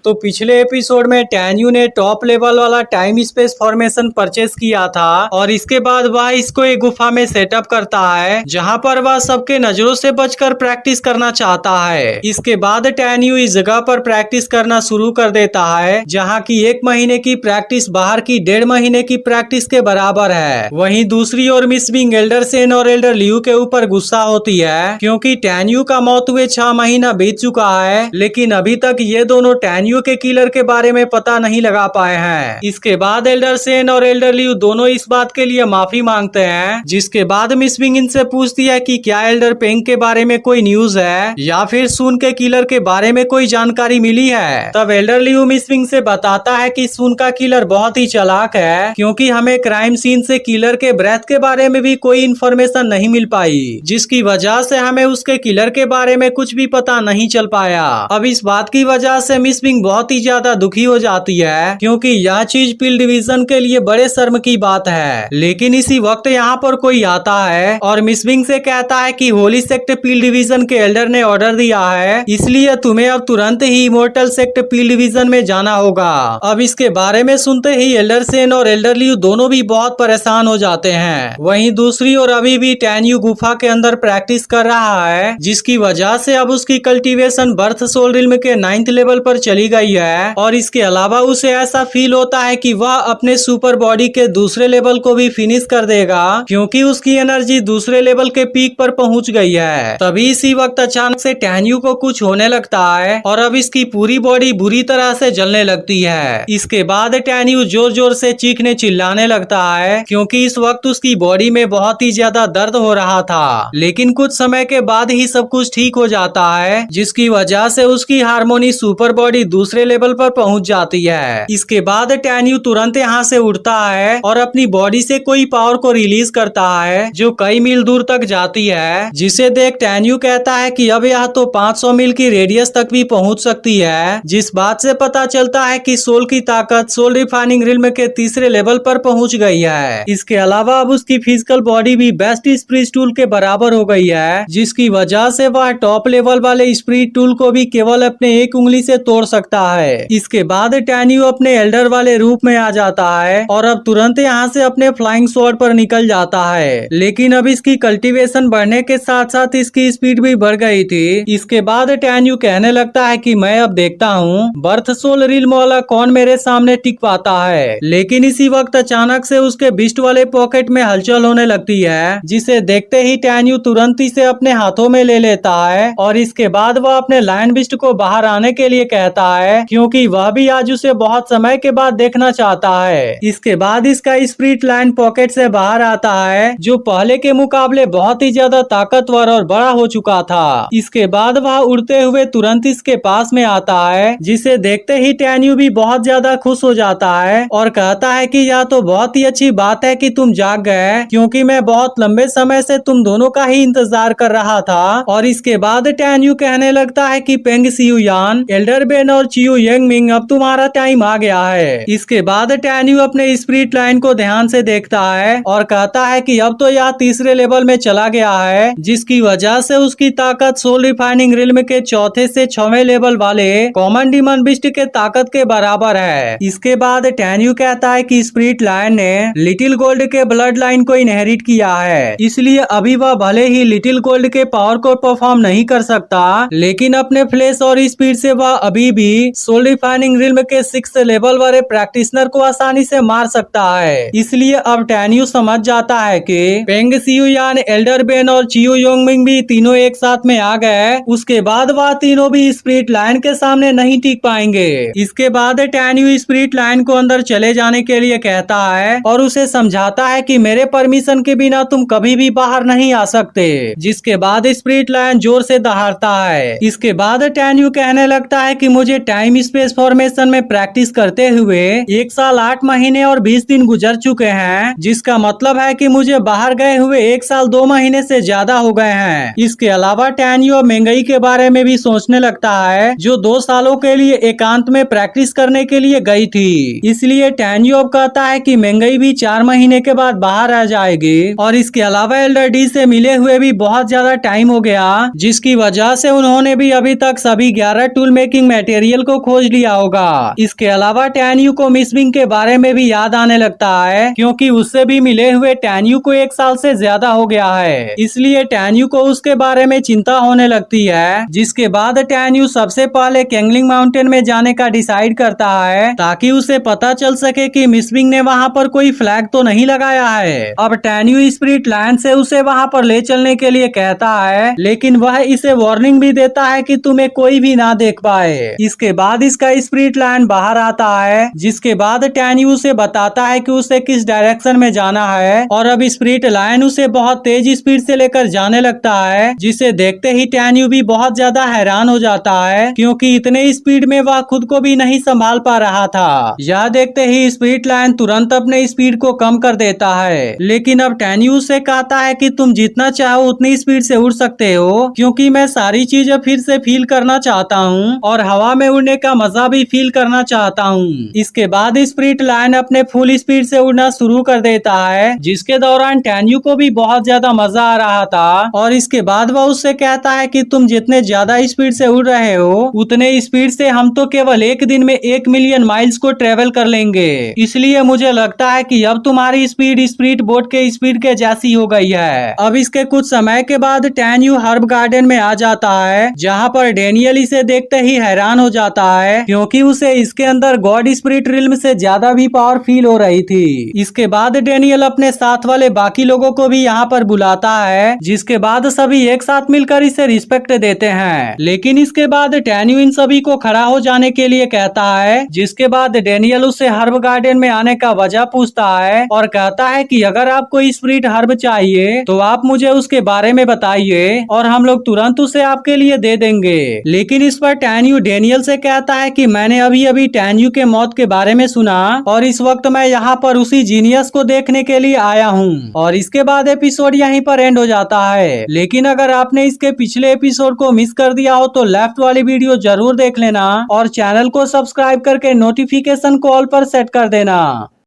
तो पिछले एपिसोड में टैन्यू ने टॉप लेवल वाला टाइम स्पेस फॉर्मेशन परचेस किया था और इसके बाद वह इसको एक गुफा में सेटअप करता है जहां पर वह सबके नजरों से बचकर प्रैक्टिस करना चाहता है। इसके बाद टैन्यू इस जगह पर प्रैक्टिस करना शुरू कर देता है जहां की 1 महीने की प्रैक्टिस बाहर की 1.5 महीने की प्रैक्टिस के बराबर है। वहीं दूसरी ओर मिस बिंग एल्डर सेन और एल्डर लियू के ऊपर गुस्सा होती है क्योंकि टैन्यू का मौत हुए 6 महीना बीत चुका है, लेकिन अभी तक ये दोनों टैन्यू के किलर के बारे में पता नहीं लगा पाए हैं। इसके बाद एल्डर सेन और एल्डर लियू दोनों इस बात के लिए माफी मांगते हैं, जिसके बाद मिस बिंग इनसे पूछती है कि क्या एल्डर पेंग के बारे में कोई न्यूज है या फिर सून के किलर के बारे में कोई जानकारी मिली है। तब एल्डर लियू मिस बिंग से बताता है कि सून का किलर बहुत ही चालाक है क्योंकि हमें क्राइम सीन से किलर के ब्रेथ के बारे में भी कोई इन्फॉर्मेशन नहीं मिल पाई, जिसकी वजह से हमें उसके किलर के बारे में कुछ भी पता नहीं चल पाया। अब इस बात की वजह से मिस बिंग बहुत ही ज्यादा दुखी हो जाती है क्योंकि यह चीज पिल डिवीजन के लिए बड़े शर्म की बात है। लेकिन इसी वक्त यहाँ पर कोई आता है और मिस बिंग से कहता है कि होली सेक्ट पिल डिवीजन के एल्डर ने ऑर्डर दिया है, इसलिए तुम्हें अब तुरंत ही इमोर्टल सेक्ट पिल डिवीजन में जाना होगा। अब इसके बारे में सुनते ही एल्डर सेन और एल्डर लियू दोनों भी बहुत परेशान हो जाते हैं। वहीं दूसरी ओर अभी भी टैन्यू गुफा के अंदर प्रैक्टिस कर रहा है, जिसकी वजह से अब उसकी कल्टीवेशन बर्थ सोल रिल्म के 9th लेवल पर चली गई है और इसके अलावा उसे ऐसा फील होता है कि वह अपने सुपर बॉडी के दूसरे लेवल को भी फिनिश कर देगा क्योंकि उसकी एनर्जी दूसरे लेवल के पीक पर पहुंच गई है। तभी इसी वक्त अचानक से टैन्यू को कुछ होने लगता है और अब इसकी पूरी बॉडी बुरी तरह से जलने लगती है। इसके बाद टैन्यू जोर जोर से चीखने चिल्लाने लगता है क्योंकि इस वक्त उसकी बॉडी में बहुत ही ज्यादा दर्द हो रहा था, लेकिन कुछ समय के बाद ही सब कुछ ठीक हो जाता है, जिसकी वजह से उसकी हार्मोनी सुपर बॉडी दूसरे लेवल पर पहुंच जाती है। इसके बाद टैन्यू तुरंत यहाँ से उठता है और अपनी बॉडी से कोई पावर को रिलीज करता है जो कई मील दूर तक जाती है, जिसे देख टैन्यू कहता है कि अब यह तो 500 मील की रेडियस तक भी पहुंच सकती है, जिस बात से पता चलता है कि सोल की ताकत सोल रिफाइनिंग रिल्म के तीसरे लेवल पर पहुंच गई है। इसके अलावा अब उसकी फिजिकल बॉडी भी बेस्ट स्पिरिट टूल के बराबर हो गई है, जिसकी वजह से वह टॉप लेवल वाले स्पिरिट टूल को भी केवल अपने एक उंगली से तोड़ सकता है। इसके बाद टैन्यू अपने एल्डर वाले रूप में आ जाता है और अब तुरंत यहाँ से अपने फ्लाइंग स्वॉर्ड पर निकल जाता है, लेकिन अब इसकी कल्टीवेशन बढ़ने के साथ साथ इसकी स्पीड भी बढ़ गई थी। इसके बाद टैन्यू कहने लगता है कि मैं अब देखता हूँ बर्थ सोल रिल्म वाला कौन मेरे सामने टिक पाता है। लेकिन इसी वक्त अचानक से उसके बिस्ट वाले पॉकेट में हलचल होने लगती है, जिसे देखते ही टैन्यू तुरंत इसे अपने हाथों में ले लेता है और इसके बाद वह अपने लायन बिस्ट को बाहर आने के लिए कहता है क्योंकि वह भी आज उसे बहुत समय के बाद देखना चाहता है। इसके बाद इसका स्पिरिट लाइन पॉकेट से बाहर आता है जो पहले के मुकाबले बहुत ही ज्यादा ताकतवर और बड़ा हो चुका था। इसके बाद वह उड़ते हुए तुरंत इसके पास में आता है, जिसे देखते ही टैन्यू भी बहुत ज्यादा खुश हो जाता है और कहता है कि यह तो बहुत ही अच्छी बात है कि तुम जाग गए क्योंकि मैं बहुत लंबे समय से तुम दोनों का ही इंतजार कर रहा था। और इसके बाद टैन्यू कहने लगता है कि पेंग सियू यान, एल्डर बेन और चियू यंग मिंग अब तुम्हारा टाइम आ गया है। इसके बाद टैन्यू अपने स्पिरिट लाइन को ध्यान से देखता है और कहता है कि अब तो यह तीसरे लेवल में चला गया है, जिसकी वजह से उसकी ताकत सोल रिफाइनिंग रिल्म के 4थे से 6वें लेवल वाले कॉमन डीमन बिस्ट के ताकत के बराबर है। इसके बाद टैन्यू कहता है कि स्पिरिट लाइन ने लिटिल गोल्ड के ब्लड लाइन को इनहेरिट किया है, इसलिए अभी वह भले ही लिटिल गोल्ड के पावर को परफॉर्म नहीं कर सकता, लेकिन अपने फ्लैश और स्पीड से वह अभी भी सोल रिफाइनिंग रिल्म के 6th लेवल वाले प्रैक्टिशनर को आसानी से मार सकता है। इसलिए अब टैन्यू समझ जाता है कि पेंग सियू यान, एल्डर बेन और चियू योंग मिंग भी तीनों एक साथ में आ गए, उसके बाद वह तीनों भी स्पिरिट लाइन के सामने नहीं टिक पाएंगे। इसके बाद टैन्यू स्पिरिट लाइन को अंदर चले जाने के लिए कहता है और उसे समझाता है कि मेरे परमिशन के बिना तुम कभी भी बाहर नहीं आ सकते, जिसके बाद स्पिरिट लाइन जोर से दहाड़ता है। इसके बाद टैन्यू कहने लगता है कि मुझे टाइम स्पेस फॉर्मेशन में प्रैक्टिस करते हुए 1 साल 8 महीने और 20 दिन गुजर चुके हैं, जिसका मतलब है कि मुझे बाहर गए हुए 1 साल 2 महीने से ज्यादा हो गए हैं। इसके अलावा टैन्यू अब मेंगई के बारे में भी सोचने लगता है जो 2 सालों के लिए एकांत में प्रैक्टिस करने के लिए गई थी। इसलिए टैन्यू अब कहता है कि मेंगई भी 4 महीने के बाद बाहर आ जाएगी और इसके अलावा एल्डर डी से मिले हुए भी बहुत ज्यादा टाइम हो गया, जिसकी वजह से उन्होंने भी अभी तक सभी 11 टूल मेकिंग मटेरियल डेनियल को खोज लिया होगा। इसके अलावा टैन्यू को मिस बिंग के बारे में भी याद आने लगता है, क्योंकि उससे भी मिले हुए टैन्यू को 1 साल से ज्यादा हो गया है। इसलिए टैन्यू को उसके बारे में चिंता होने लगती है, जिसके बाद टैन्यू सबसे पहले कैंगलिंग माउंटेन में जाने का डिसाइड करता है, ताकि उसे पता चल सके कि मिस बिंग ने वहाँ पर कोई फ्लैग तो नहीं लगाया है। अब टैन्यू स्पिरिट लैंड से उसे वहाँ पर ले चलने के लिए कहता है, लेकिन वह इसे वार्निंग भी देता है कि तुम्हें कोई भी ना देख पाए। इसके बाद इसका स्पिरिट लैंड बाहर आता है, जिसके बाद टैन्यू उसे बताता है कि उसे किस डायरेक्शन में जाना है, और अब स्पिरिट लाइन उसे बहुत तेज स्पीड से लेकर जाने लगता है, जिसे देखते ही टैन्यू भी बहुत ज्यादा हैरान हो जाता है, क्योंकि इतने स्पीड में वह खुद को भी नहीं संभाल पा रहा था। यह देखते ही स्पिरिट लाइन तुरंत अपने स्पीड को कम कर देता है, लेकिन अब टैन्यू से कहता है कि तुम जितना चाहो उतनी स्पीड से उड़ सकते हो, क्योंकि मैं सारी चीजें फिर से फील करना चाहता हूँ और हवा में उड़ने का मजा भी फील करना चाहता हूँ। इसके बाद स्पिरिट लाइन अपने फुल स्पीड से उड़ना शुरू कर देता है, जिसके दौरान टैन्यू को भी बहुत ज्यादा मजा आ रहा था। और इसके बाद वह उससे कहता है कि तुम जितने ज्यादा स्पीड से उड़ रहे हो उतने स्पीड से हम तो केवल 1 दिन में 1 मिलियन माइल्स को ट्रेवल कर लेंगे। इसलिए मुझे लगता है कि अब तुम्हारी स्पीड स्पीड बोट के स्पीड के जैसी हो गई है। अब इसके कुछ समय के बाद टैन्यू हर्ब गार्डन में आ जाता है, जहाँ पर डेनियल इसे देखते ही हैरान हो जाता है, क्योंकि उसे इसके अंदर गॉड स्पिरिट रिल्म से ज्यादा भी पावर फील हो रही थी। इसके बाद डेनियल अपने साथ वाले बाकी लोगों को भी यहाँ पर बुलाता है, जिसके बाद सभी एक साथ मिलकर इसे रिस्पेक्ट देते हैं। लेकिन इसके बाद टैन्यू इन सभी को खड़ा हो जाने के लिए कहता है, जिसके बाद डेनियल उससे हर्ब गार्डन में आने का वजह पूछता है और कहता है कि अगर आपको स्पिरिट हर्ब चाहिए तो आप मुझे उसके बारे में बताइए और हम लोग तुरंत उसे आपके लिए दे देंगे। लेकिन इस पर टैन्यू डेनियल से कहता है कि मैंने अभी अभी टैन्यू के मौत के बारे में सुना और इस वक्त मैं यहाँ पर उसी जीनियस को देखने के लिए आया हूँ। और इसके बाद एपिसोड यहीं पर एंड हो जाता है। लेकिन अगर आपने इसके पिछले एपिसोड को मिस कर दिया हो तो लेफ्ट वाली वीडियो जरूर देख लेना और चैनल को सब्सक्राइब करके नोटिफिकेशन को ऑल पर सेट कर देना।